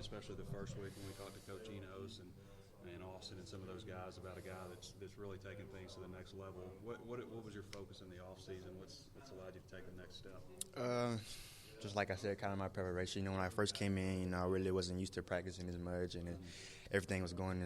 especially the first week when we talked to Coach Enos and Austin and some of those guys about a guy that's really taking things to the next level. What was your focus in the offseason? What's allowed you to take the next step? Just like I said, kind of my preparation. When I first came in, I really wasn't used to practicing as much, and everything was going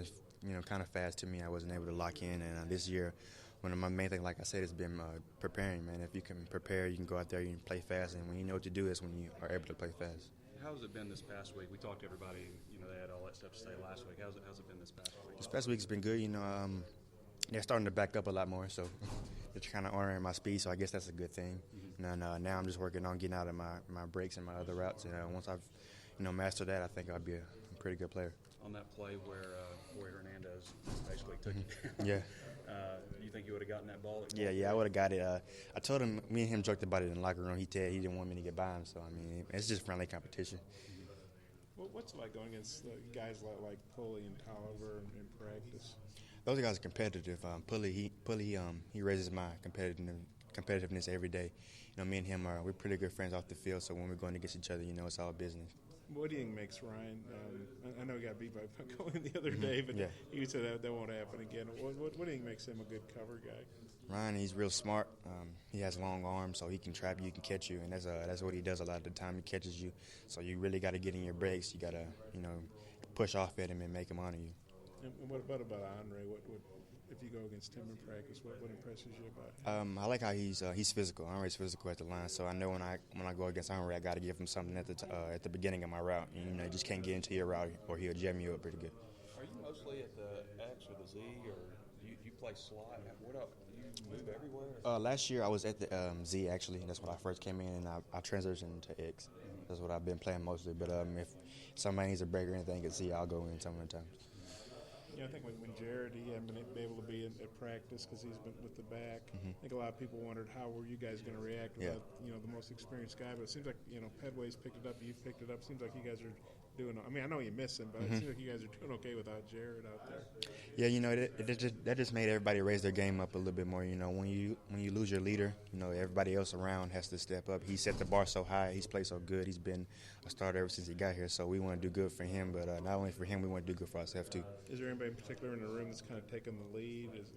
kind of fast to me. I wasn't able to lock in, and this year, one of my main things, like I said, has been preparing, man. If you can prepare, you can go out there, you can play fast, and when you know what to do is when you are able to play fast. How's it been this past week? We talked to everybody, they had all that stuff to say last week. How's it been this past week? This past week's been good, they're starting to back up a lot more, so they're kind of honoring my speed, so I guess that's a good thing. And now I'm just working on getting out of my breaks and my other routes, and once I've, mastered that, I think I'll be a pretty good player. On that play where Roy Hernandez basically took it down. Yeah. You think you would have gotten that ball? Yeah, I would have got it. I told him, me and him joked about it in the locker room. He didn't want me to get by him, so, it's just friendly competition. Well, what's it like going against guys like Pulley and Tolliver in practice? Those guys are competitive. Pulley, he raises my competitiveness every day. Me and him we're pretty good friends off the field, so when we're going against each other, it's all business. What do you think makes Ryan? I know he got beat by Cohen the other day, but yeah. You said that won't happen again. What do you think makes him a good cover guy? Ryan, he's real smart. He has long arms, so he can trap you, he can catch you, and that's what he does a lot of the time. He catches you, so you really got to get in your breaks. You got to, push off at him and make him honor you. And what about Andre? What if you go against him in practice? What impresses you about him? I like how he's physical. Andre's physical at the line, so I know when I go against Andre, I got to give him something at the beginning of my route. You just can't get into your route, or he'll jam you up pretty good. Are you mostly at the X or the Z, or you play slot? What up? You move everywhere? Last year I was at the Z actually. That's when I first came in, and I transitioned to X. That's what I've been playing mostly. But if somebody needs a break or anything at Z, I'll go in some of the times. I think when Jared, he hadn't been able to be at practice because he's been with the back. I think a lot of people wondered how were you guys going to react without, the most experienced guy. But it seems like, Pedway's picked it up, you've picked it up. Seems like you guys are doing – I know you miss him, but it seems like you guys are doing okay without Jared out there. Yeah, that just made everybody raise their game up a little bit more. When you lose your leader, everybody else around has to step up. He set the bar so high. He's played so good. He's been a starter ever since he got here. So we want to do good for him, but not only for him, we want to do good for ourselves too. Is there anybody in particular in the room that's kind of taken the lead? Is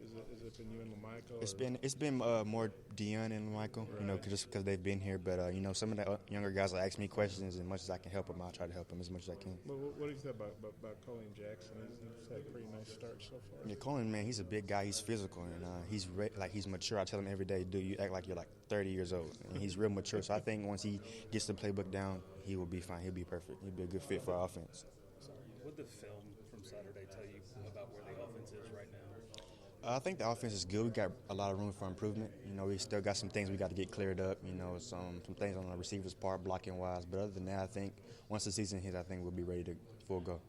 it been you and LaMichael? It's been more Dion and LaMichael, right. Just because they've been here. But some of the younger guys will ask me questions, and as much as I can help them, I'll try to help them as much as I can. Well, what do you think about Colin Jackson? He's had a pretty nice start so far. Yeah, Colin, man, he's a big guy. He's physical, and he's mature. I tell him every day, dude, you act like you're like 30 years old. And he's real mature. So I think once he gets the playbook down, he will be fine. He'll be perfect. He'll be a good fit for our offense. What did the film from Saturday tell you about where the offense is right now? I think the offense is good. We got a lot of room for improvement. We still got some things we got to get cleared up. Some things on the receiver's part, blocking wise. But other than that, I think once the season hits, I think we'll be ready to full go.